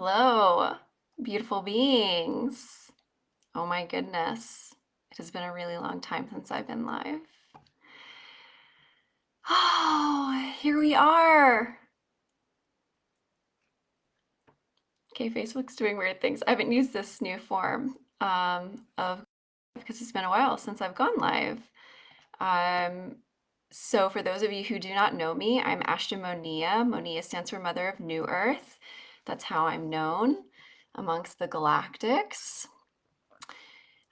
Hello, beautiful beings. Oh my goodness. It has been a really long time since I've been live. Oh, here we are. Okay, Facebook's doing weird things. I haven't used this new form of because it's been a while since I've gone live. So for those of you who do not know me, I'm Ashtyn Monea. Monea stands for Mother of New Earth. That's how I'm known amongst the galactics.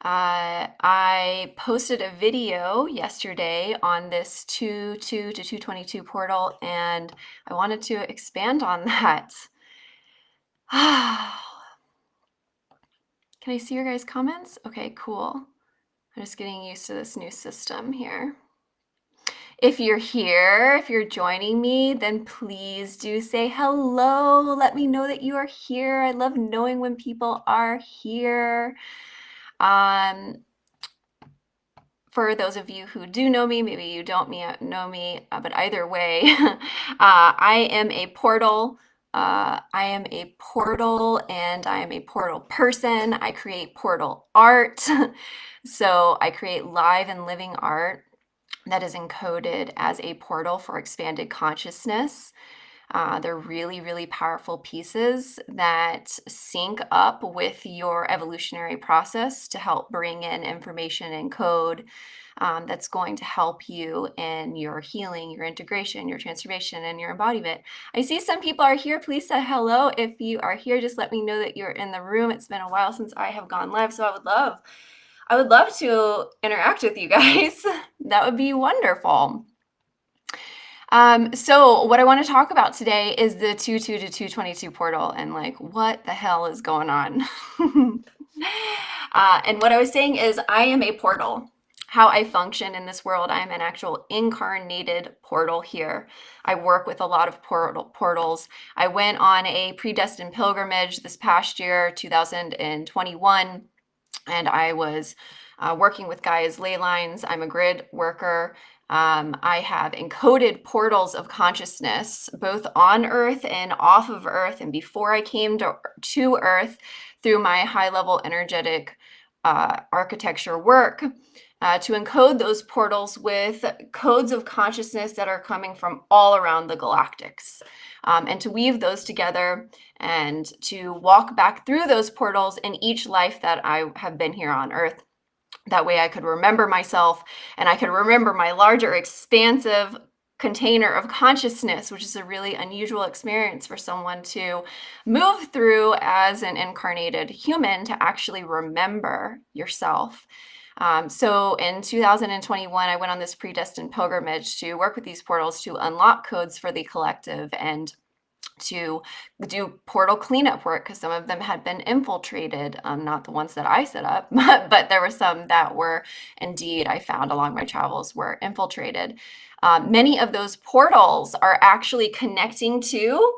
I posted a video yesterday on this 2.2 to 2.22 portal, and I wanted to expand on that. Can I see your guys' comments? Okay, cool. I'm just getting used to this new system here. If you're here, if you're joining me, then please do say hello. Let me know that you are here. I love knowing when people are here. For those of you who do know me, maybe you don't know me, but either way, I am a portal. I am a portal and I am a portal person. I create portal art. So I create live and living art that is encoded as a portal for expanded consciousness. They're really, really powerful pieces that sync up with your evolutionary process to help bring in information and code that's going to help you in your healing, your integration, your transformation, and your embodiment. I see some people are here. Please say hello. If you are here, just let me know that you're in the room. It's been a while since I have gone live, so I would love to interact with you guys. That would be wonderful. So what I want to talk about today is the 2.2 to 2.22 portal and like what the hell is going on. And what I was saying is I am a portal. How I function in this world, I'm an actual incarnated portal here. I work with a lot of portals. I went on a predestined pilgrimage this past year, 2021, and I was working with Gaia's ley lines. I'm a grid worker. I have encoded portals of consciousness, both on Earth and off of Earth, and before I came to Earth through my high-level energetic architecture work, to encode those portals with codes of consciousness that are coming from all around the galactics, and to weave those together and to walk back through those portals in each life that I have been here on Earth. That way I could remember myself and I could remember my larger, expansive container of consciousness, which is a really unusual experience for someone to move through as an incarnated human, to actually remember yourself. So in 2021, I went on this predestined pilgrimage to work with these portals to unlock codes for the collective and to do portal cleanup work, because some of them had been infiltrated, not the ones that I set up, but there were some that were indeed, I found along my travels, were infiltrated. Many of those portals are actually connecting to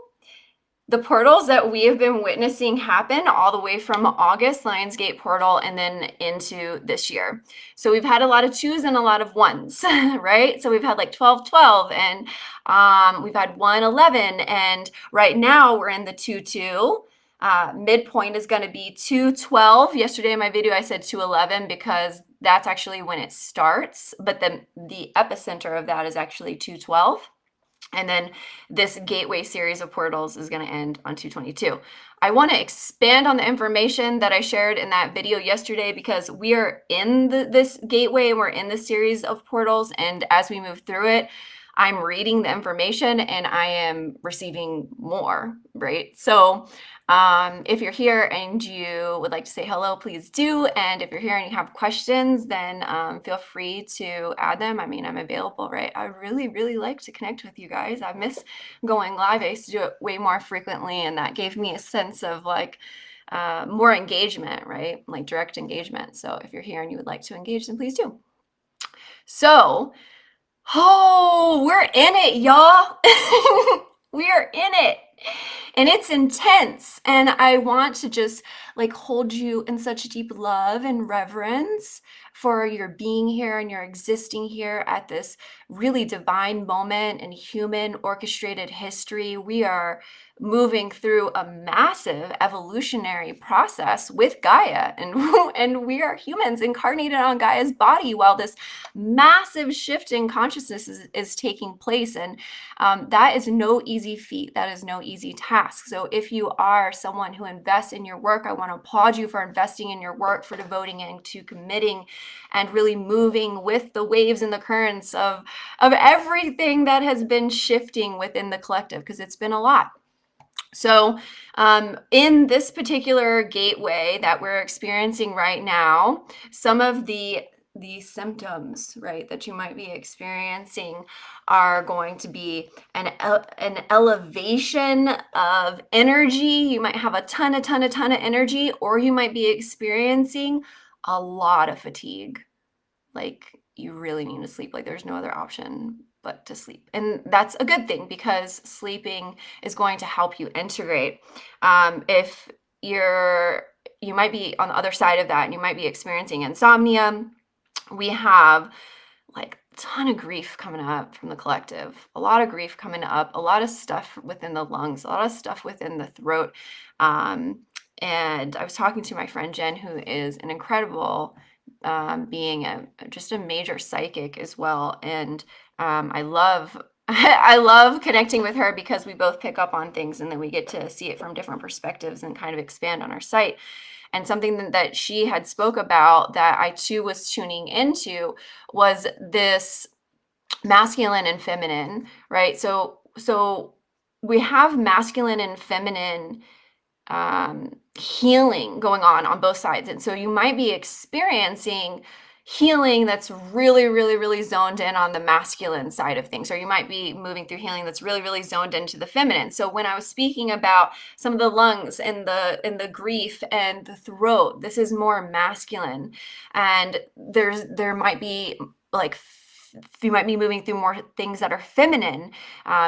the portals that we have been witnessing happen all the way from August, Lionsgate portal, and then into this year. So we've had a lot of twos and a lot of ones, right? So we've had like 12-12, and we've had 1-11, and right now we're in the 2-2. Midpoint is going to be 2-12. Yesterday in my video I said 2-11 because that's actually when it starts, but the epicenter of that is actually 2-12. And then this gateway series of portals is going to end on 222. I want to expand on the information that I shared in that video yesterday, because we are in this gateway and we're in this series of portals. And as we move through it, I'm reading the information and I am receiving more, right? So if you're here and you would like to say hello, please do. And if you're here and you have questions, then feel free to add them. I mean, I'm available, right? I really, really like to connect with you guys. I miss going live. I used to do it way more frequently, and that gave me a sense of like more engagement, right? Like direct engagement. So if you're here and you would like to engage, then please do. So, oh, we're in it, y'all. We are in it. And it's intense. And I want to just like hold you in such deep love and reverence for your being here and your existing here at this really divine moment in human orchestrated history. We are moving through a massive evolutionary process with Gaia, and and we are humans incarnated on Gaia's body while this massive shift in consciousness is taking place. And that is no easy feat. That is no easy task. So if you are someone who invests in your work, I want to applaud you for investing in your work, for devoting into committing and really moving with the waves and the currents of everything that has been shifting within the collective, because it's been a lot. So in this particular gateway that we're experiencing right now, some of the symptoms, right, that you might be experiencing are going to be an elevation of energy. You might have a ton of energy, or you might be experiencing a lot of fatigue. Like, you really need to sleep. Like, there's no other option but to sleep. And that's a good thing, because sleeping is going to help you integrate. If you might be on the other side of that and you might be experiencing insomnia, we have like a ton of grief coming up from the collective, a lot of grief coming up, a lot of stuff within the lungs, a lot of stuff within the throat. And I was talking to my friend Jen, who is an incredible being, just a major psychic as well. And I love I love connecting with her, because we both pick up on things and then we get to see it from different perspectives and kind of expand on our sight. And something that she had spoke about that I too was tuning into was this masculine and feminine, right? So we have masculine and feminine healing going on both sides. And so you might be experiencing healing that's really zoned in on the masculine side of things, or you might be moving through healing that's really zoned into the feminine. So when I was speaking about some of the lungs and the grief and the throat, this is more masculine. And there might be like, you might be moving through more things that are feminine.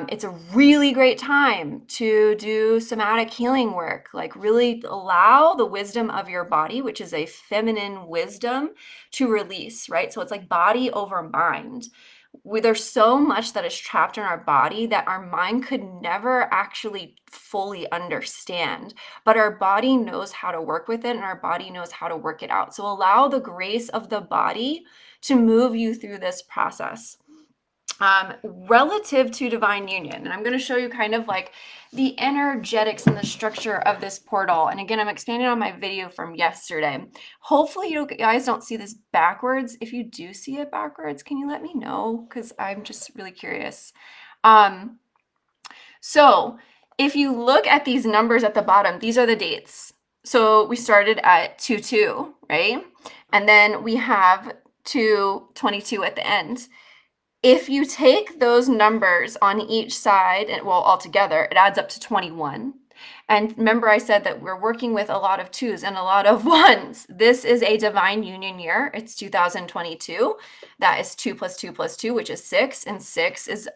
It's a really great time to do somatic healing work, like really allow the wisdom of your body, which is a feminine wisdom, to release, right? So it's like body over mind. There's so much that is trapped in our body that our mind could never actually fully understand, but our body knows how to work with it, and our body knows how to work it out. So allow the grace of the body to move you through this process. Relative to divine union, and I'm going to show you kind of like the energetics and the structure of this portal. And again, I'm expanding on my video from yesterday. Hopefully you guys don't see this backwards. If you do see it backwards, can you let me know? Because I'm just really curious. So if you look at these numbers at the bottom, these are the dates. So we started at 2-2, right? And then we have 2-22 at the end. If you take those numbers on each side, and well, all together, it adds up to 21. And remember, I said that we're working with a lot of 2s and a lot of 1s. This is a divine union year. It's 2022. That is 2 + 2 + 2, which is 6. And 6 is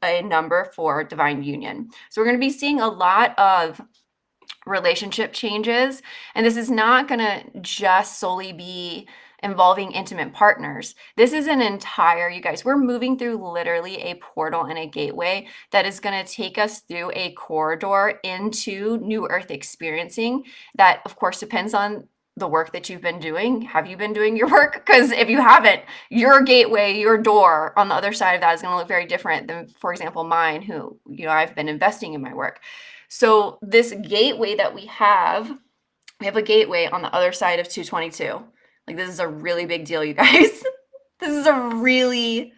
a number for divine union. So we're going to be seeing a lot of relationship changes. And this is not going to just solely be involving intimate partners. This is an entire, you guys, we're moving through literally a portal and a gateway that is going to take us through a corridor into new earth experiencing. That, of course, depends on the work that you've been doing. Have you been doing your work? Because if you haven't, your gateway, your door on the other side of that is going to look very different than, for example, mine, who, I've been investing in my work. So this gateway that we have a gateway on the other side of 222. Like, this is a really big deal, you guys. This is a really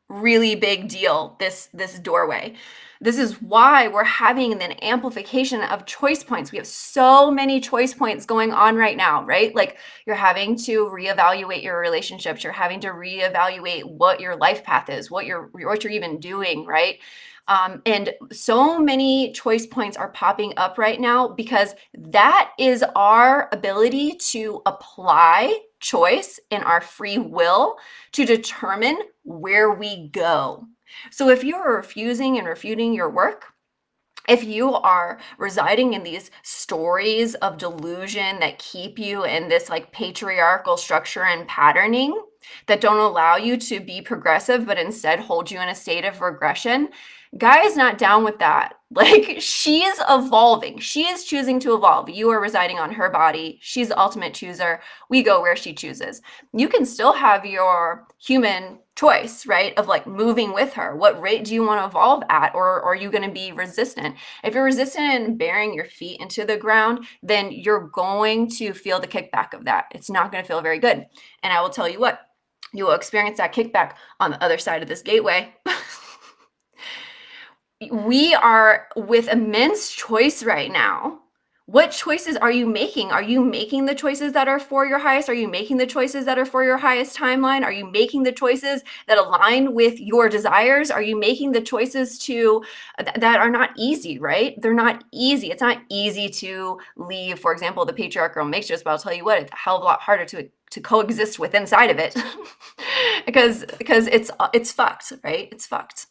big deal, this doorway. This is why we're having an amplification of choice points. We have so many choice points going on right now, right? Like, you're having to reevaluate your relationships. You're having to reevaluate what your life path is, what you're even doing, right? And so many choice points are popping up right now, because that is our ability to apply choice in our free will to determine where we go. So if you're refusing and refuting your work, If you are residing in these stories of delusion that keep you in this like patriarchal structure and patterning that don't allow you to be progressive, but instead hold you in a state of regression, Guy is not down with that. Like, she is evolving. She is choosing to evolve. You are residing on her body. She's the ultimate chooser. We go where she chooses. You can still have your human choice, right? Of like moving with her. What rate do you want to evolve at? Or are you going to be resistant? If you're resistant and bearing your feet into the ground, then you're going to feel the kickback of that. It's not going to feel very good. And I will tell you what, you will experience that kickback on the other side of this gateway. We are with immense choice right now. What choices are you making? Are you making the choices that are for your highest? Are you making the choices that are for your highest timeline? Are you making the choices that align with your desires? Are you making the choices that are not easy, right? They're not easy. It's not easy to leave, for example, the patriarchal matrix, but I'll tell you what, it's a hell of a lot harder to coexist with inside of it because it's fucked, right? It's fucked.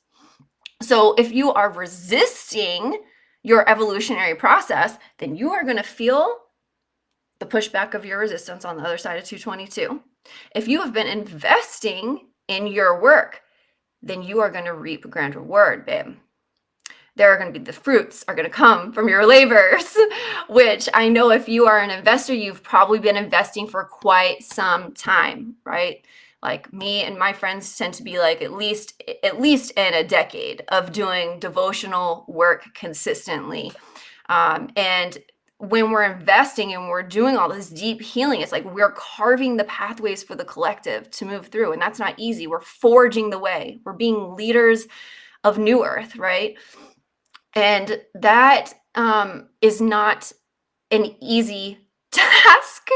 So if you are resisting your evolutionary process, then you are going to feel the pushback of your resistance on the other side of 222. If you have been investing in your work, then you are going to reap a grand reward, babe. There are going to be, the fruits are going to come from your labors, which I know if you are an investor, you've probably been investing for quite some time, right? Like me and my friends tend to be like at least in a decade of doing devotional work consistently. And when we're investing and we're doing all this deep healing, it's like we're carving the pathways for the collective to move through. And that's not easy. We're forging the way. We're being leaders of New Earth, right? And that is not an easy task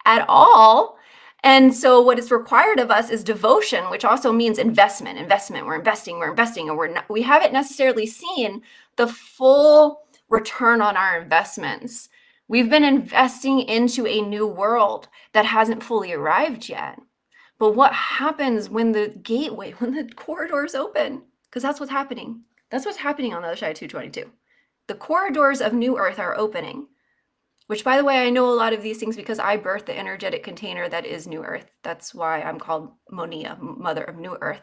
at all. And so what is required of us is devotion, which also means investment. We're investing, and we haven't necessarily seen the full return on our investments. We've been investing into a new world that hasn't fully arrived yet. But what happens when the corridors open? Because that's what's happening. That's what's happening on the other side of 222. The corridors of New Earth are opening. Which, by the way, I know a lot of these things because I birthed the energetic container that is New Earth. That's why I'm called Monea, Mother of New Earth.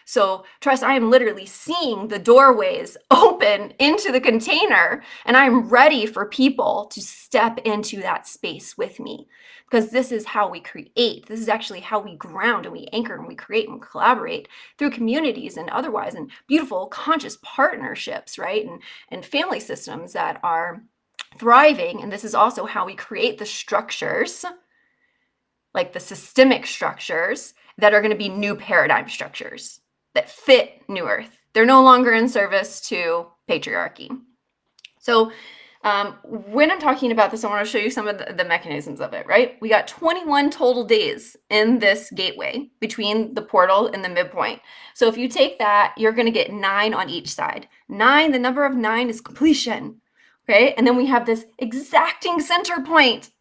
So trust, I am literally seeing the doorways open into the container, and I'm ready for people to step into that space with me, because this is how we create. This is actually how we ground and we anchor and we create and collaborate through communities and otherwise, and beautiful conscious partnerships, right? And family systems that are thriving. And this is also how we create the structures, like the systemic structures that are going to be new paradigm structures that fit New Earth. They're no longer in service to patriarchy. So when I'm talking about this, I want to show you some of the mechanisms of it, right? We got 21 total days in this gateway between the portal and the midpoint. So if you take that, you're going to get 9 on each side. 9, the number of 9 is completion. Okay, and then we have this exacting center point.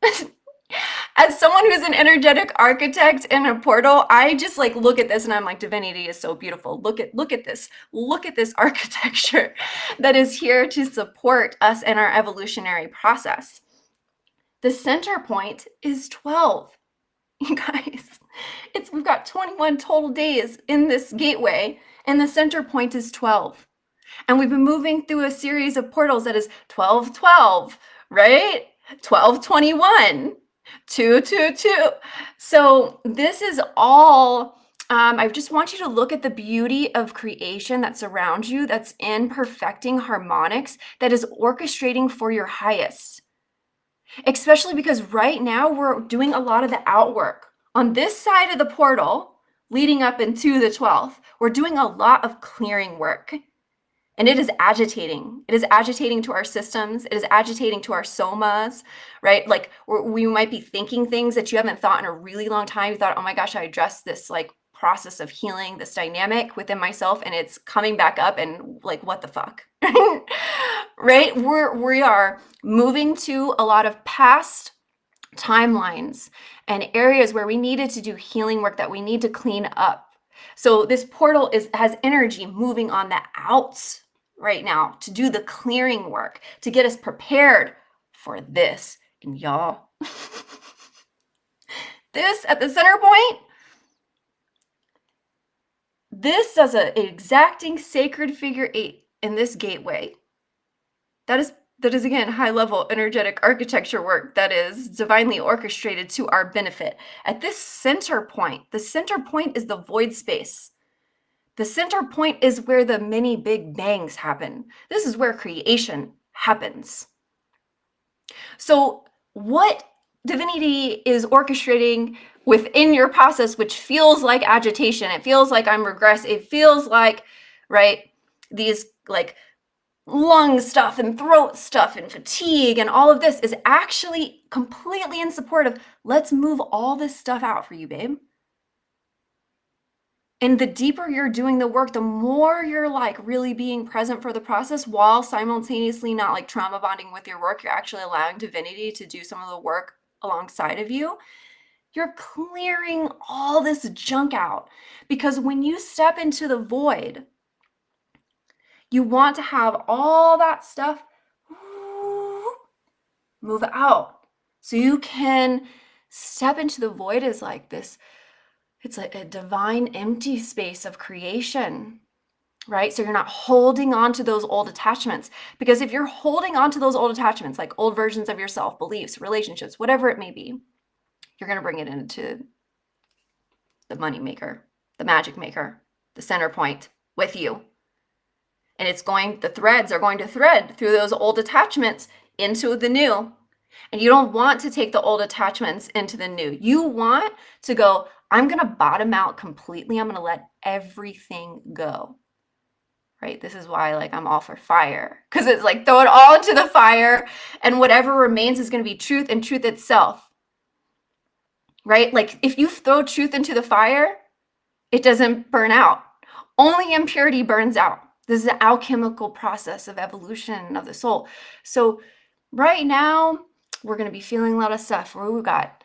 As someone who's an energetic architect in a portal, I just like look at this and I'm like, divinity is so beautiful. Look at this. Look at this architecture that is here to support us in our evolutionary process. The center point is 12. You guys, we've got 21 total days in this gateway, and the center point is 12. And we've been moving through a series of portals that is 12-12, right? 12-21, 2-2-2. So this is all, I just want you to look at the beauty of creation that surrounds you, that's in perfecting harmonics, that is orchestrating for your highest. Especially because right now we're doing a lot of the outwork. On this side of the portal, leading up into the 12th, we're doing a lot of clearing work. And it is agitating. It is agitating to our systems. It is agitating to our somas, right? Like we might be thinking things that you haven't thought in a really long time. You thought, oh my gosh, I addressed this like process of healing, this dynamic within myself, and it's coming back up, and like, what the fuck, right? We are moving to a lot of past timelines and areas where we needed to do healing work that we need to clean up. So this portal has energy moving on the outs, right now to do the clearing work, to get us prepared for this. And y'all, this at the center point, this does an exacting sacred figure 8 in this gateway. That is again high level energetic architecture work that is divinely orchestrated to our benefit. At this center point, the center point is the void space. The center point is where the many big bangs happen. This is where creation happens. So what divinity is orchestrating within your process, which feels like agitation, it feels like I'm regress, it feels like, right, these like lung stuff and throat stuff and fatigue and all of this is actually completely in support of let's move all this stuff out for you, babe. And the deeper you're doing the work, the more you're like really being present for the process while simultaneously not like trauma bonding with your work. You're actually allowing divinity to do some of the work alongside of you. You're clearing all this junk out, because when you step into the void, you want to have all that stuff move out so you can step into the void as like this. It's like a divine empty space of creation, right? So you're not holding on to those old attachments, because if you're holding on to those old attachments, like old versions of yourself, beliefs, relationships, whatever it may be, you're going to bring it into the money maker, the magic maker, the center point with you. And the threads are going to thread through those old attachments into the new. And you don't want to take the old attachments into the new. You want to go, I'm going to bottom out completely. I'm going to let everything go. Right? This is why like I'm all for fire, because it's like throw it all into the fire and whatever remains is going to be truth and truth itself. Right? Like if you throw truth into the fire, it doesn't burn out. Only impurity burns out. This is an alchemical process of evolution of the soul. So right now, we're going to be feeling a lot of stuff. We've got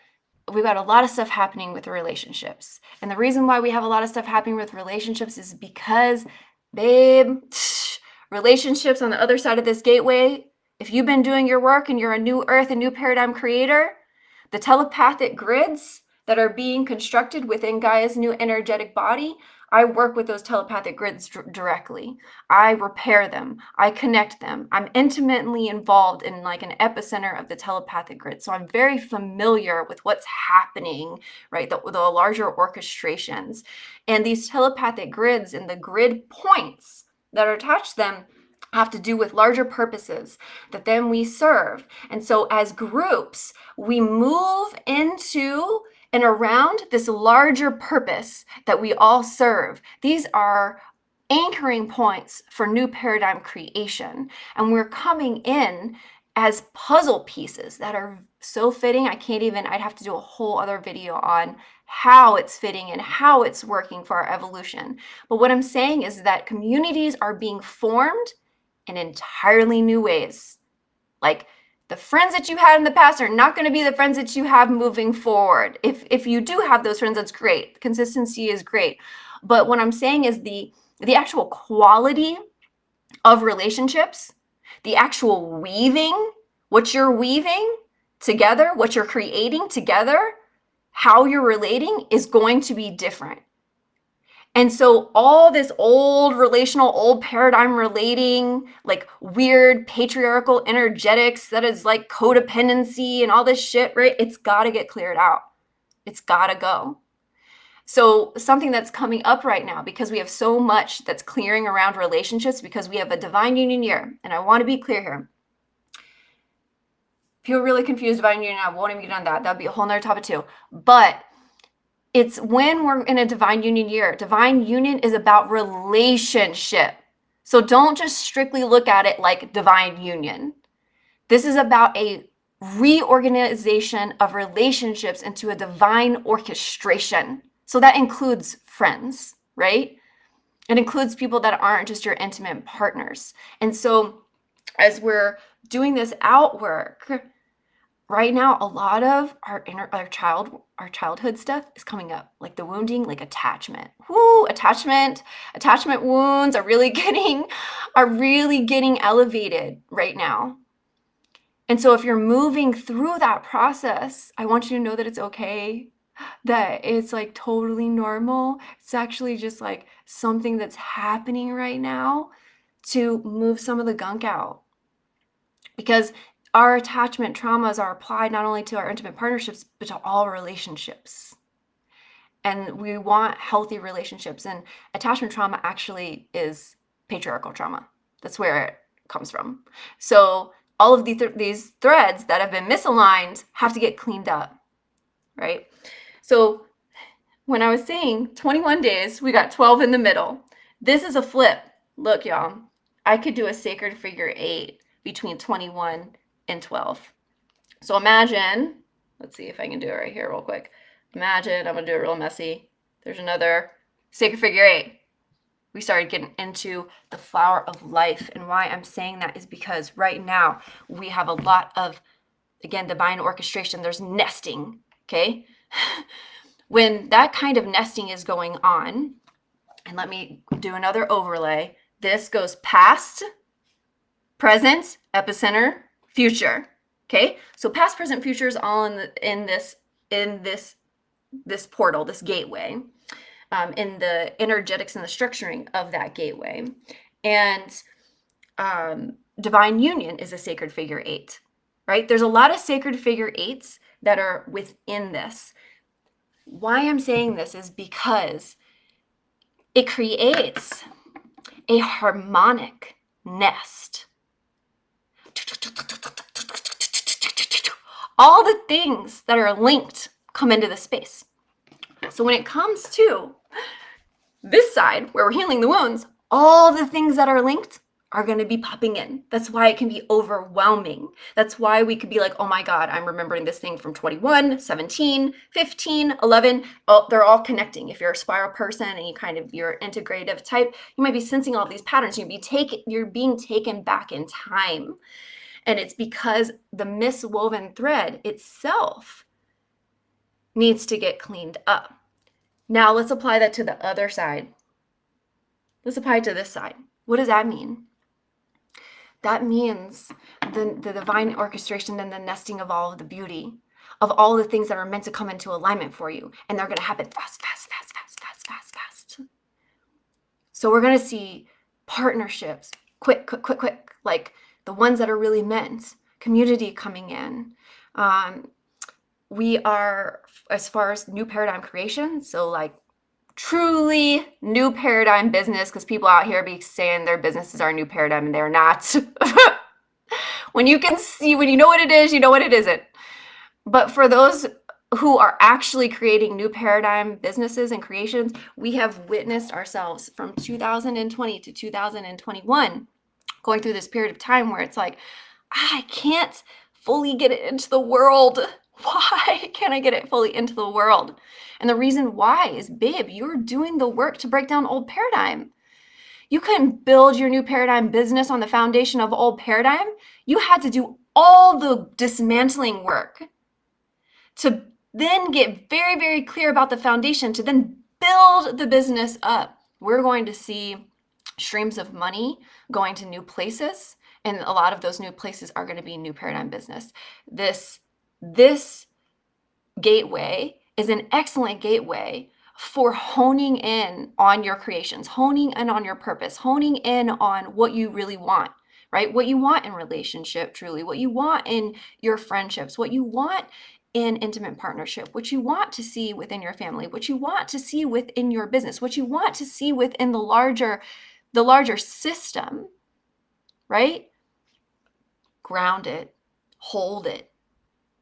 a lot of stuff happening with the relationships. And the reason why we have a lot of stuff happening with relationships is because, babe, relationships on the other side of this gateway, if you've been doing your work and you're a new earth, a new paradigm creator, the telepathic grids that are being constructed within Gaia's new energetic body, I work with those telepathic grids directly. I repair them. I connect them. I'm intimately involved in like an epicenter of the telepathic grid. So I'm very familiar with what's happening, right? The larger orchestrations. And these telepathic grids and the grid points that are attached to them have to do with larger purposes that then we serve. And so as groups, we move into and around this larger purpose that we all serve. These are anchoring points for new paradigm creation. And we're coming in as puzzle pieces that are so fitting. I'd have to do a whole other video on how it's fitting and how it's working for our evolution. But what I'm saying is that communities are being formed in entirely new ways. Like the friends that you had in the past are not going to be the friends that you have moving forward. If you do have those friends, that's great. Consistency is great. But what I'm saying is the actual quality of relationships, the actual weaving, what you're weaving together, what you're creating together, how you're relating is going to be different. And so all this old relational, old paradigm relating, like weird patriarchal energetics that is like codependency and all this shit, right? It's got to get cleared out. It's got to go. So something that's coming up right now, because we have so much that's clearing around relationships, because we have a divine union year. And I want to be clear here. If you're really confused, divine union, I won't even get on that. That'd be a whole nother topic too. But it's when we're in a divine union year. Divine union is about relationship. So don't just strictly look at it like divine union. This is about a reorganization of relationships into a divine orchestration. So that includes friends, right? It includes people that aren't just your intimate partners. And so as we're doing this outwork, right now, a lot of our childhood stuff is coming up, like the wounding, like attachment. Whoo, attachment wounds are really getting elevated right now. And so if you're moving through that process, I want you to know that it's okay, that it's like totally normal. It's actually just like something that's happening right now to move some of the gunk out. Because our attachment traumas are applied not only to our intimate partnerships, but to all relationships. And we want healthy relationships. And attachment trauma actually is patriarchal trauma. That's where it comes from. So all of these threads that have been misaligned have to get cleaned up, right? So when I was saying 21 days, we got 12 in the middle. This is a flip. Look, y'all, I could do a sacred figure 8 between 21 and 12. So imagine, let's see if I can do it right here real quick. Imagine, I'm gonna do it real messy. There's another sacred figure 8. We started getting into the flower of life. And why I'm saying that is because right now we have a lot of, again, divine orchestration. There's nesting, okay? When that kind of nesting is going on, and let me do another overlay. This goes past, present, epicenter, future. Okay, so past, present, future is all in this portal, this gateway, in the energetics and the structuring of that gateway. And divine union is a sacred figure 8, right? There's a lot of sacred figure 8s that are within this. Why I'm saying this is because it creates a harmonic nest. All the things that are linked come into the space. So when it comes to this side where we're healing the wounds, all the things that are linked are going to be popping in. That's why it can be overwhelming. That's why we could be like, oh my God, I'm remembering this thing from 21, 17, 15, 11. Oh, they're all connecting. If you're a spiral person and you're integrative type, you might be sensing all these patterns. You're being taken back in time. And it's because the miswoven thread itself needs to get cleaned up. Now let's apply that to the other side. Let's apply it to this side. What does that mean? That means the divine orchestration and the nesting of all of the beauty, of all the things that are meant to come into alignment for you. And they're going to happen fast. So we're going to see partnerships, quick, like the ones that are really meant, community coming in. We are, as far as new paradigm creation, so like truly new paradigm business, because people out here be saying their businesses are new paradigm and they're not. When you know what it is, you know what it isn't. But for those who are actually creating new paradigm businesses and creations, we have witnessed ourselves from 2020 to 2021 going through this period of time where it's like, I can't fully get it into the world. Why can't I get it fully into the world? And the reason why is, babe, you're doing the work to break down old paradigm. You couldn't build your new paradigm business on the foundation of old paradigm. You had to do all the dismantling work to then get very, very clear about the foundation to then build the business up. We're going to see streams of money going to new places, and a lot of those new places are going to be new paradigm business. This gateway is an excellent gateway for honing in on your creations, honing in on your purpose, honing in on what you really want, right? What you want in relationship, truly, what you want in your friendships, what you want in intimate partnership, what you want to see within your family, what you want to see within your business, what you want to see within the larger system, right? Ground it, hold it.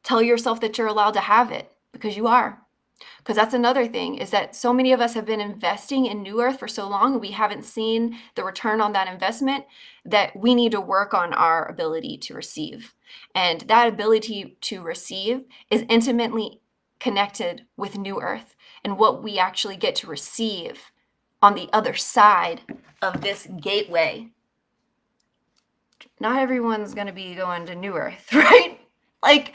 Tell yourself that you're allowed to have it, because you are. Because that's another thing, is that so many of us have been investing in New Earth for so long and we haven't seen the return on that investment, that we need to work on our ability to receive. And that ability to receive is intimately connected with New Earth and what we actually get to receive on the other side of this gateway. Not everyone's going to be going to New Earth, right? Like,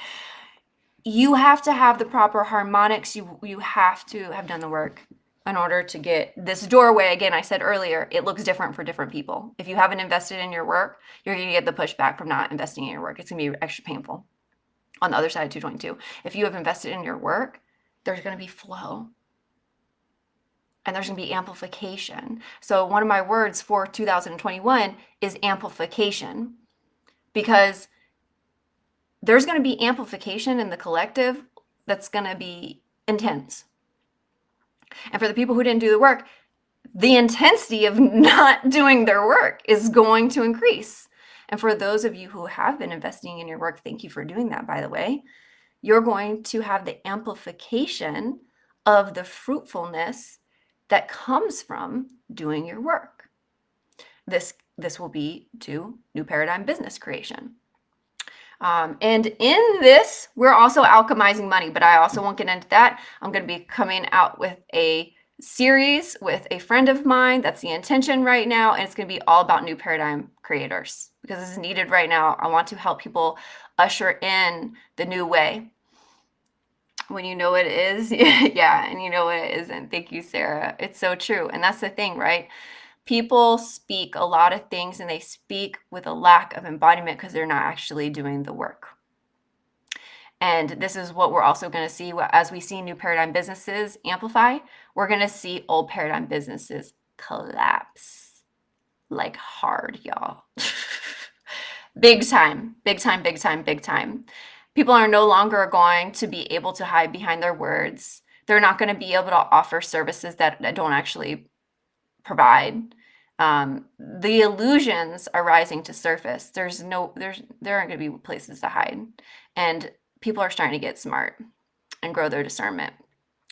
You have to have the proper harmonics. You have to have done the work in order to get this doorway. Again, I said earlier, it looks different for different people. If you haven't invested in your work, you're going to get the pushback from not investing in your work. It's going to be extra painful. On the other side of 222, if you have invested in your work, there's going to be flow and there's going to be amplification. So one of my words for 2021 is amplification, because there's going to be amplification in the collective that's going to be intense. And for the people who didn't do the work, the intensity of not doing their work is going to increase. And for those of you who have been investing in your work, thank you for doing that, by the way. You're going to have the amplification of the fruitfulness that comes from doing your work. This will be to new paradigm business creation. And in this, we're also alchemizing money, but I also won't get into that. I'm going to be coming out with a series with a friend of mine. That's the intention right now. And it's going to be all about new paradigm creators, because this is needed right now. I want to help people usher in the new way. When you know what it is, yeah, and you know what it isn't. Thank you, Sarah. It's so true. And that's the thing, right? People speak a lot of things and they speak with a lack of embodiment because they're not actually doing the work. And this is what we're also going to see as we see new paradigm businesses amplify. We're going to see old paradigm businesses collapse like hard, y'all. Big time, big time, big time, big time. People are no longer going to be able to hide behind their words. They're not going to be able to offer services that don't actually provide. The illusions are rising to surface. There aren't going to be places to hide. And people are starting to get smart and grow their discernment.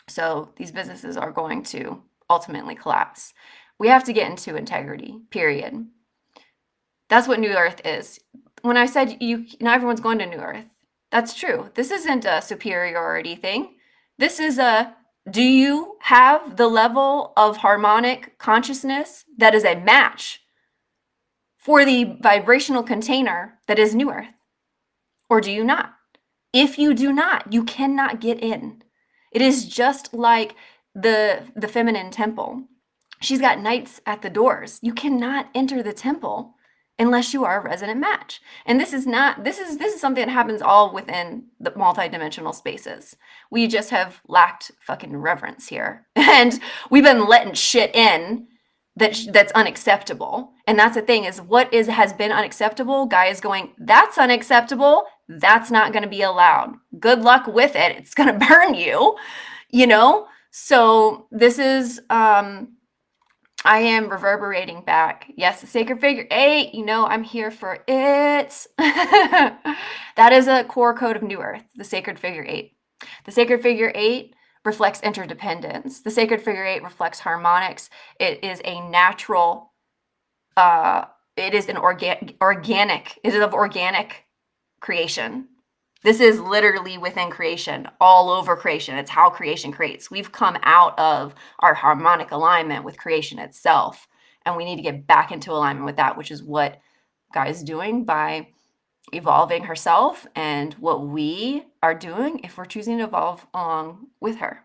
So these businesses are going to ultimately collapse. We have to get into integrity, period. That's what New Earth is. When I said not everyone's going to New Earth, that's true. This isn't a superiority thing. This is do you have the level of harmonic consciousness that is a match for the vibrational container that is New Earth? Or do you not? If you do not, you cannot get in. It is just like the feminine temple. She's got knights at the doors. You cannot enter the temple unless you are a resonant match. And this is something that happens all within the multidimensional spaces. We just have lacked fucking reverence here. And we've been letting shit in that's unacceptable. And that's the thing, is what has been unacceptable, Guy is going, that's unacceptable. That's not going to be allowed. Good luck with it. It's going to burn you, you know? So this is I am reverberating back. Yes, the sacred figure 8, I'm here for it. That is a core code of New Earth, the sacred figure 8. The sacred figure 8 reflects interdependence. The sacred figure 8 reflects harmonics. It is a natural, it is an organic, it is of organic creation. This is literally within creation, all over creation. It's how creation creates. We've come out of our harmonic alignment with creation itself, and we need to get back into alignment with that, which is what Gaia's doing by evolving herself, and what we are doing if we're choosing to evolve along with her.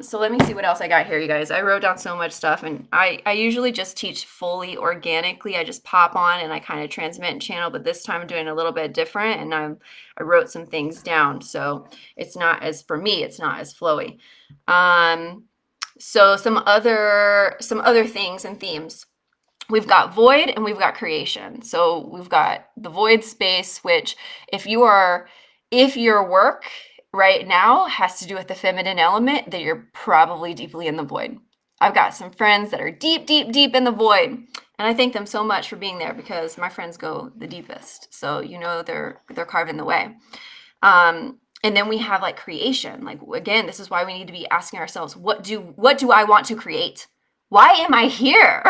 So let me see what else I got here, you guys. I wrote down so much stuff, and I usually just teach fully organically. I just pop on and I kind of transmit and channel, but this time I'm doing a little bit different, and I wrote some things down. So it's not as, for me, it's not as flowy. So some other things and themes. We've got void and we've got creation. So we've got the void space, which if your work right now has to do with the feminine element, then you're probably deeply in the void. I've got some friends that are deep, deep, deep in the void, and I thank them so much for being there, because my friends go the deepest. So they're carving the way. And then we have like creation. Like, again, this is why we need to be asking ourselves, what do I want to create? Why am I here?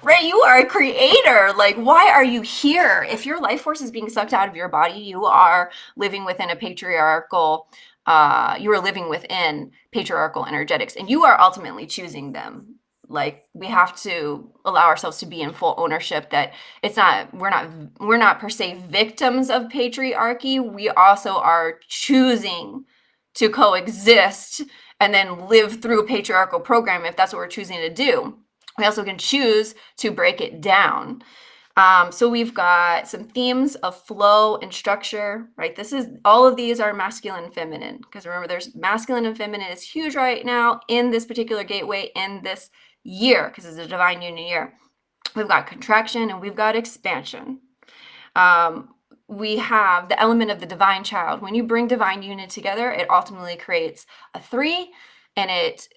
Right? You are a creator. Like, why are you here? If your life force is being sucked out of your body, you are living within a patriarchal, you are living within patriarchal energetics, and you are ultimately choosing them. like we have to allow ourselves to be in full ownership, that it's not, we're not per se victims of patriarchy. We also are choosing to coexist and then live through patriarchal program if that's what we're choosing to do. We also can choose to break it down. So we've got some themes of flow and structure, right? This is, all of these are masculine and feminine, because remember, there's masculine and feminine is huge right now in this particular gateway in this year, because it's a divine union year. We've got contraction and we've got expansion. We have the element of the divine child. When you bring divine union together, it ultimately creates a 3, and it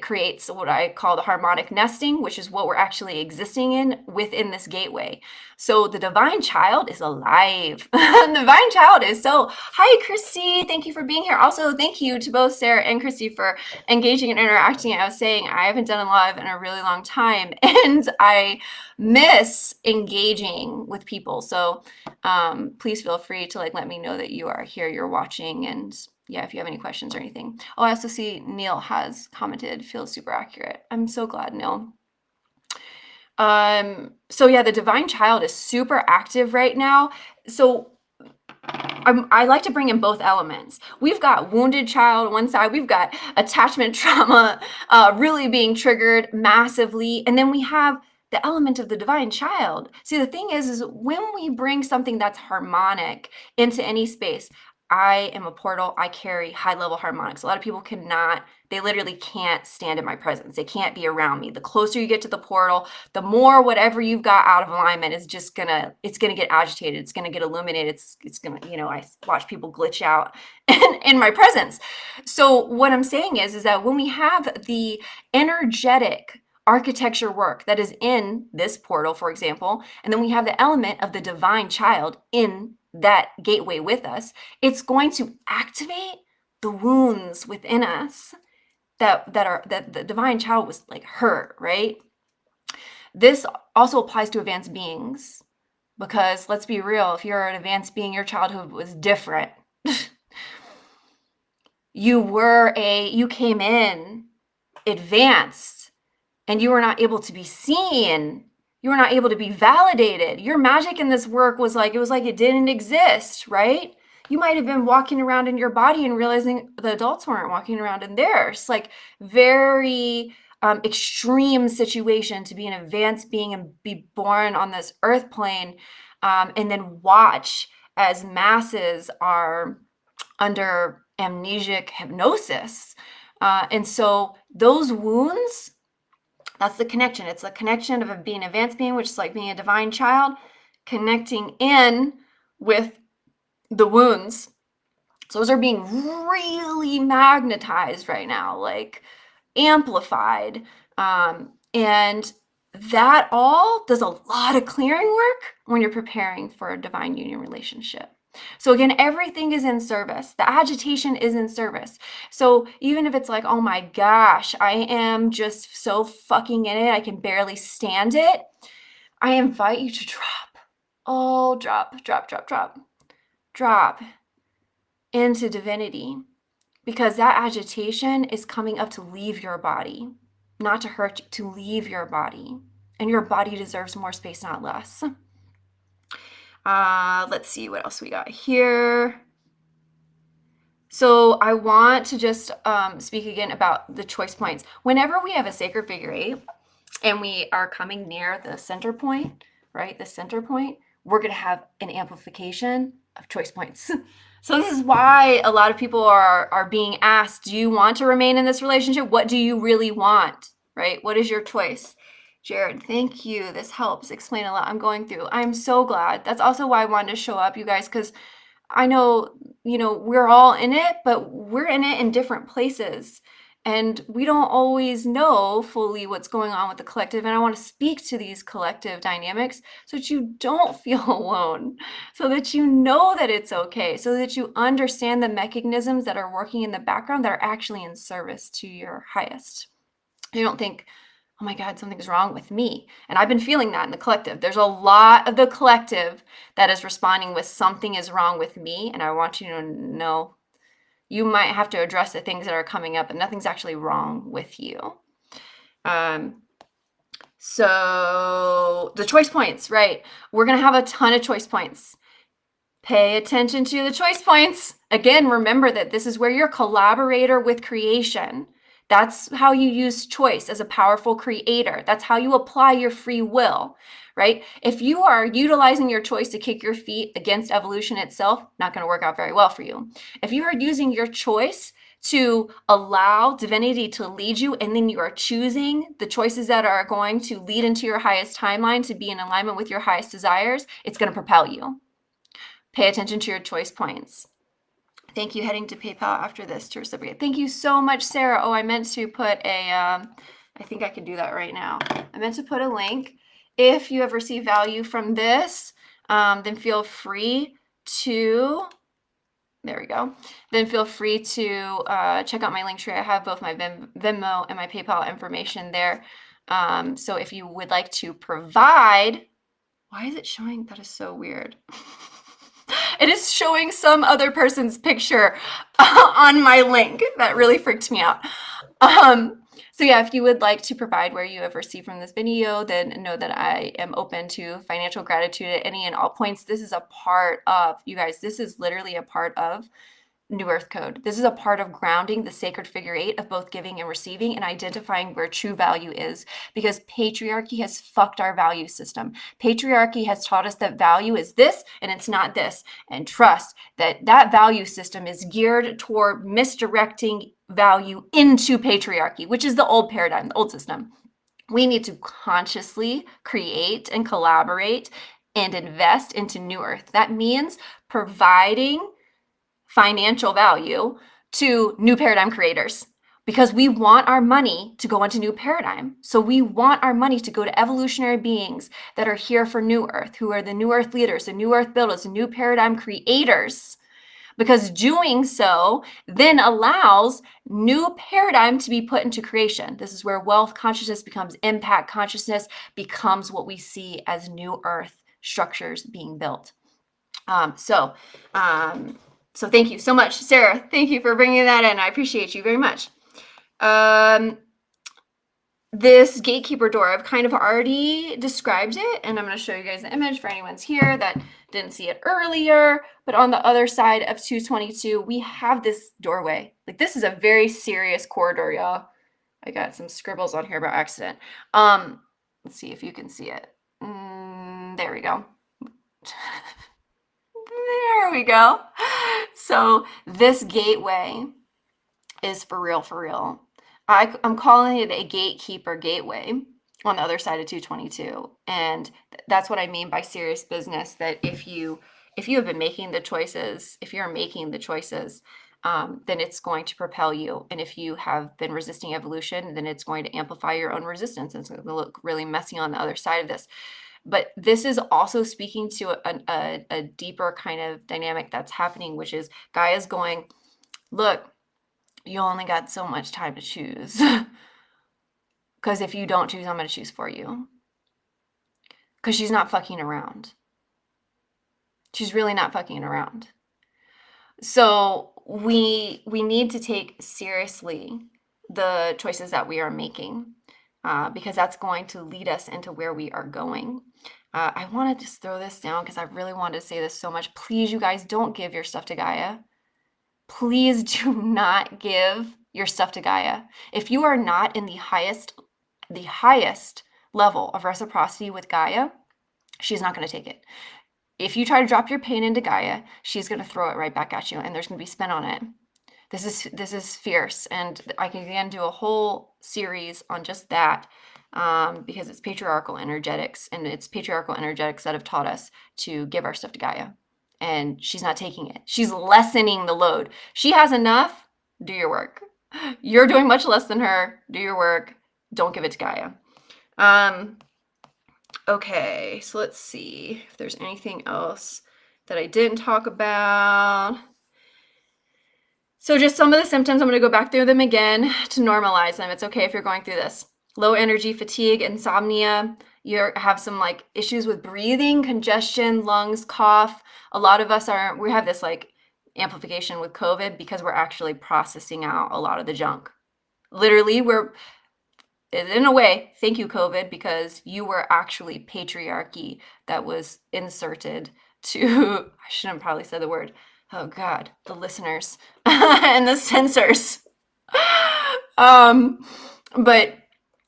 creates what I call the harmonic nesting, which is what we're actually existing in within this gateway. So the divine child is alive. The divine child is so, hi, Christy. Thank you for being here. Also, thank you to both Sarah and Christy for engaging and interacting. I was saying I haven't done a live in a really long time, and I miss engaging with people. So please feel free to let me know that you are here, you're watching, and yeah, if you have any questions or anything. Oh, I also see Neil has commented, feels super accurate. I'm so glad, Neil. So yeah, the divine child is super active right now. So I like to bring in both elements. We've got wounded child on one side, we've got attachment trauma really being triggered massively, and then we have the element of the divine child. See, the thing is when we bring something that's harmonic into any space, I am a portal, I carry high level harmonics. A lot of people cannot, they literally can't stand in my presence. They can't be around me. The closer you get to the portal, the more whatever you've got out of alignment is just it's gonna get agitated. It's gonna get illuminated. It's gonna, I watch people glitch out in my presence. So what I'm saying is that when we have the energetic architecture work that is in this portal, for example, and then we have the element of the divine child in that gateway with us, it's going to activate the wounds within us that the divine child was hurt, right? This also applies to advanced beings, because let's be real, if you're an advanced being, your childhood was different. You came in advanced, and you were not able to be seen. You were not able to be validated. Your magic in this work was like it didn't exist, right? You might have been walking around in your body and realizing the adults weren't walking around in theirs. Very extreme situation to be an advanced being and be born on this earth plane, and then watch as masses are under amnesic hypnosis. And so those wounds, that's the connection. It's a connection of being an advanced being, which is like being a divine child, connecting in with the wounds. So those are being really magnetized right now, amplified. And that all does a lot of clearing work when you're preparing for a divine union relationship. So again, everything is in service. The agitation is in service. So even if it's like, oh my gosh, I am just so fucking in it, I can barely stand it, I invite you to drop. Oh, drop into divinity, because that agitation is coming up to leave your body, not to hurt you, to leave your body. And your body deserves more space, not less. Let's see what else we got here. So I want to just speak again about the choice points. Whenever we have a sacred figure 8 and we are coming near the center point, right? The center point, we're going to have an amplification of choice points. So this is why a lot of people are being asked, do you want to remain in this relationship? What do you really want, right? What is your choice? Jared, thank you. This helps explain a lot I'm going through. I'm so glad. That's also why I wanted to show up, you guys, because I know, we're all in it, but we're in it in different places. And we don't always know fully what's going on with the collective. And I want to speak to these collective dynamics so that you don't feel alone, so that you know that it's okay, so that you understand the mechanisms that are working in the background that are actually in service to your highest. You don't think, oh my God, something's wrong with me. And I've been feeling that in the collective. There's a lot of the collective that is responding with something is wrong with me. And I want you to know you might have to address the things that are coming up, and nothing's actually wrong with you. Um, so the choice points, right? We're going to have a ton of choice points. Pay attention to the choice points. Again, remember that this is where you're a collaborator with creation. That's how you use choice as a powerful creator. That's how you apply your free will, right? If you are utilizing your choice to kick your feet against evolution itself, not going to work out very well for you. If you are using your choice to allow divinity to lead you, and then you are choosing the choices that are going to lead into your highest timeline to be in alignment with your highest desires, it's going to propel you. Pay attention to your choice points. Thank you. Heading to PayPal after this to reciprocate. Thank you so much, Sarah. Oh, I meant to put a, I think I can do that right now. I meant to put a link. If you have received value from this, then feel free to, there we go. Then feel free to check out my link tree. I have both my Venmo and my PayPal information there. So if you would like to provide, why is it showing? That is so weird. It is showing some other person's picture on my link. That really freaked me out. So yeah, if you would like to provide where you have received from this video, then know that I am open to financial gratitude at any and all points. This is a part of, you guys, this is literally a part of New Earth Code. This is a part of grounding the sacred figure eight of both giving and receiving and identifying where true value is, because patriarchy has fucked our value system. Patriarchy has taught us that value is this and it's not this. And trust that that value system is geared toward misdirecting value into patriarchy, which is the old paradigm, the old system. We need to consciously create and collaborate and invest into New Earth. That means providing financial value to new paradigm creators, because we want our money to go into new paradigm. So we want our money to go to evolutionary beings that are here for New Earth, who are the New Earth leaders, the New Earth builders, the new paradigm creators, because doing so then allows new paradigm to be put into creation. This is where wealth consciousness becomes impact consciousness, becomes what we see as New Earth structures being built. So thank you so much, Sarah. Thank you for bringing that in. I appreciate you very much. This gatekeeper door, I've kind of already described it, and I'm going to show you guys the image for anyone's here that didn't see it earlier. But on the other side of 222, we have this doorway. Like, this is a very serious corridor, y'all. I got some scribbles on here by accident. Let's see if you can see it. There we go. There we go. So this gateway is for real, for real. I'm calling it a gatekeeper gateway on the other side of 222. And that's what I mean by serious business, that if you have been making the choices, if you're making the choices, then it's going to propel you. And if you have been resisting evolution, then it's going to amplify your own resistance. And it's going to look really messy on the other side of this. But this is also speaking to a deeper kind of dynamic that's happening, which is Gaia's going, look, you only got so much time to choose. Because if you don't choose, I'm going to choose for you. Because she's not fucking around. She's really not fucking around. So we need to take seriously the choices that we are making, because that's going to lead us into where we are going. I want to just throw this down because I really wanted to say this so much. Please, you guys, don't give your stuff to Gaia. Please do not give your stuff to Gaia. If you are not in the highest level of reciprocity with Gaia, she's not going to take it. If you try to drop your pain into Gaia, she's going to throw it right back at you, and there's going to be spin on it. This is fierce, and I can again do a whole series on just that, because it's patriarchal energetics, and it's patriarchal energetics that have taught us to give our stuff to Gaia. And she's not taking it. She's lessening the load. She has enough. Do your work. You're doing much less than her. Do your work. Don't give it to Gaia. Okay, so let's see if there's anything else that I didn't talk about. So just some of the symptoms, I'm going to go back through them again to normalize them. It's okay if you're going through this. Low energy, fatigue, insomnia. You have some like issues with breathing, congestion, lungs, cough. A lot of us we have this like amplification with COVID because we're actually processing out a lot of the junk. Literally, in a way, thank you, COVID, because you were actually patriarchy that was inserted to, I shouldn't probably say the word. Oh God, the listeners and the censors. Um, but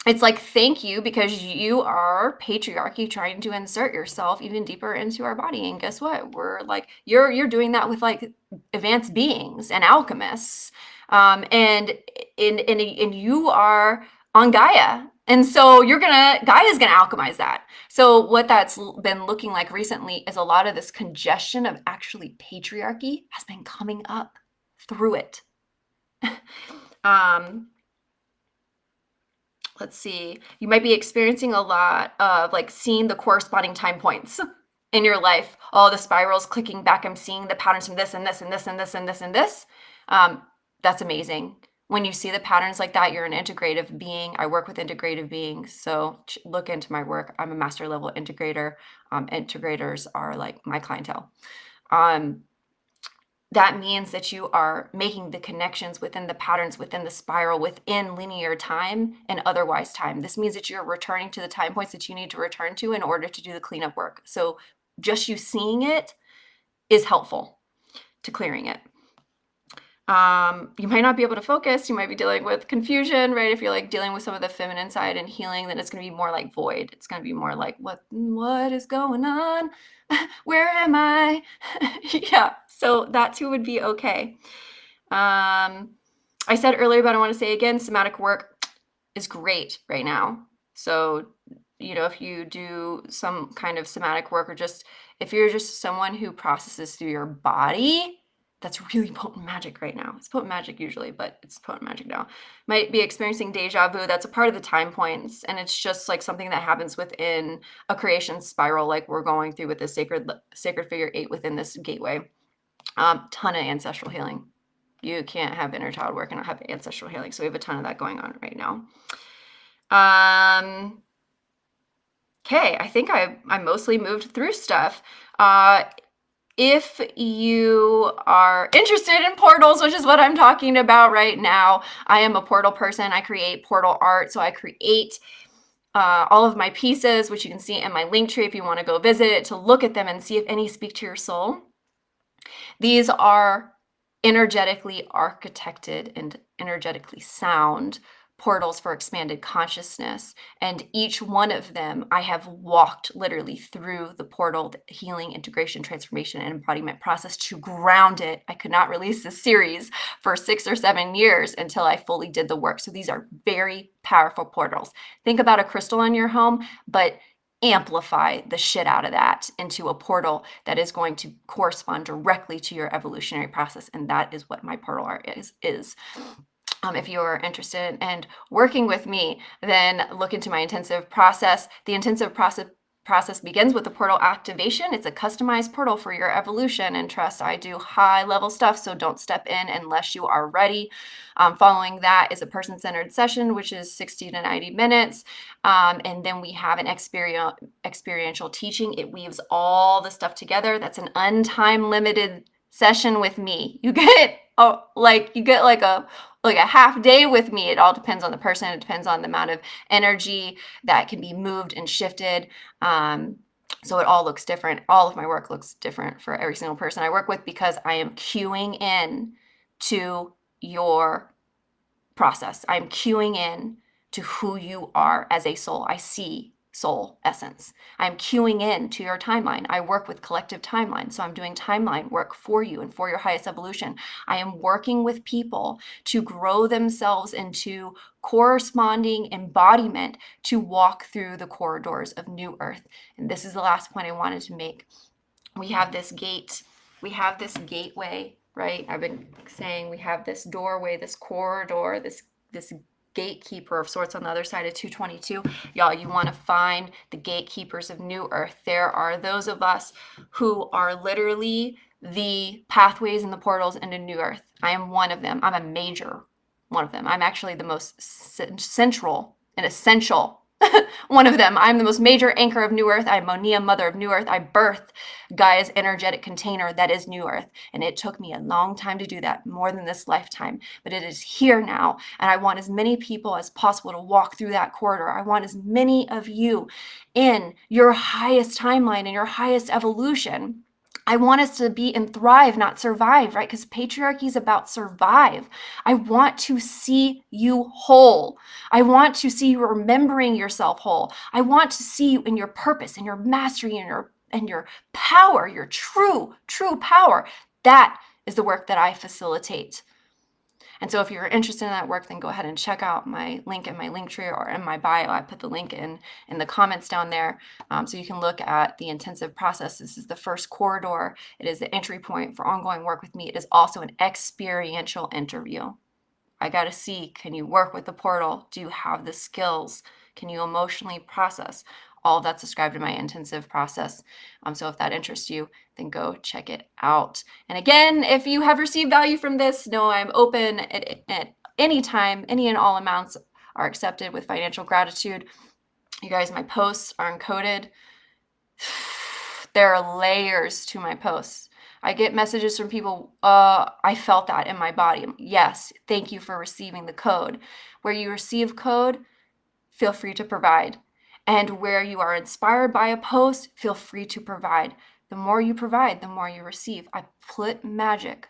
it's like, thank you, because you are patriarchy trying to insert yourself even deeper into our body. And guess what? We're like, you're doing that with like advanced beings and alchemists. And you are on Gaia. And so Gaia's gonna alchemize that. So what that's been looking like recently is a lot of this congestion of actually patriarchy has been coming up through it. um, let's see, you might be experiencing a lot of like seeing the corresponding time points in your life. Oh, the spirals clicking back. I'm seeing the patterns from this and this and this and this and this and this. That's amazing. When you see the patterns like that, you're an integrative being. I work with integrative beings. So look into my work. I'm a master level integrator. Integrators are like my clientele. That means that you are making the connections within the patterns, within the spiral, within linear time and otherwise time. This means that you're returning to the time points that you need to return to in order to do the cleanup work. So just you seeing it is helpful to clearing it. You might not be able to focus. You might be dealing with confusion, right? If you're like dealing with some of the feminine side and healing, then it's going to be more like void. It's going to be more like, what is going on? Where am I? Yeah. So that too would be okay. I said earlier, but I want to say again, somatic work is great right now. So, if you do some kind of somatic work, or just if you're just someone who processes through your body, that's really potent magic right now. It's potent magic usually, but it's potent magic now. Might be experiencing deja vu. That's a part of the time points. And it's just like something that happens within a creation spiral, like we're going through with the sacred figure 8 within this gateway. Ton of ancestral healing. You can't have inner child work and not have ancestral healing. So we have a ton of that going on right now. Okay, I think I mostly moved through stuff. If you are interested in portals, which is what I'm talking about right now, I am a portal person. I create portal art. So I create all of my pieces, which you can see in my link tree if you want to go visit it, to look at them and see if any speak to your soul. These are energetically architected and energetically sound portals for expanded consciousness. And each one of them, I have walked literally through the portal, the healing, integration, transformation, and embodiment process to ground it. I could not release this series for 6 or 7 years until I fully did the work. So these are very powerful portals. Think about a crystal in your home, but amplify the shit out of that into a portal that is going to correspond directly to your evolutionary process. And that is what my portal art is. If you're interested in working with me, then look into my intensive process. The intensive process begins with the portal activation. It's a customized portal for your evolution, and trust, I do high level stuff, so don't step in unless you are ready. Following that is a person-centered session, which is 60 to 90 minutes. And then we have an experiential teaching. It weaves all the stuff together. That's an untime limited session with me. You get like a half day with me. It all depends on the person. It depends on the amount of energy that can be moved and shifted. So it all looks different. All of my work looks different for every single person I work with, because I am cueing in to your process. I'm cueing in to who you are as a soul. I see soul essence. I'm cueing in to your timeline. I work with collective timeline, so I'm doing timeline work for you and for your highest evolution. I am working with people to grow themselves into corresponding embodiment to walk through the corridors of New Earth. And this is the last point I wanted to make. We have this gate. We have this gateway, right? I've been saying we have this doorway, this corridor, this gatekeeper of sorts on the other side of 222. Y'all, you want to find the gatekeepers of New Earth. There are those of us who are literally the pathways and the portals into New Earth. I am one of them. I'm a major one of them. I'm actually the most central and essential One of them. I'm the most major anchor of New Earth. I'm Monea, mother of New Earth. I birthed Gaia's energetic container that is New Earth. And it took me a long time to do that, more than this lifetime. But it is here now. And I want as many people as possible to walk through that corridor. I want as many of you in your highest timeline and your highest evolution. I want us to be and thrive, not survive, right? Because patriarchy is about survive. I want to see you whole. I want to see you remembering yourself whole. I want to see you in your purpose and your mastery and your power, your true power. That is the work that I facilitate. And so if you're interested in that work, then go ahead and check out my link in my link tree or in my bio. I put the link in the comments down there, so you can look at the intensive process. This is the first corridor. It is the entry point for ongoing work with me. It is also an experiential interview. I got to see, can you work with the portal? Do you have the skills? Can you emotionally process? All of that's described in my intensive process. So if that interests you, then go check it out. And again, if you have received value from this, know I'm open at any time. Any and all amounts are accepted with financial gratitude. You guys, my posts are encoded. There are layers to my posts. I get messages from people, I felt that in my body. Yes, thank you for receiving the code. Where you receive code, feel free to provide. And where you are inspired by a post, feel free to provide. The more you provide, the more you receive. I put magic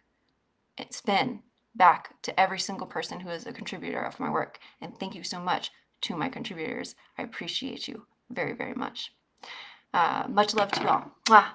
and spin back to every single person who is a contributor of my work. And thank you so much to my contributors. I appreciate you very, very much. Much love to you all. Mwah.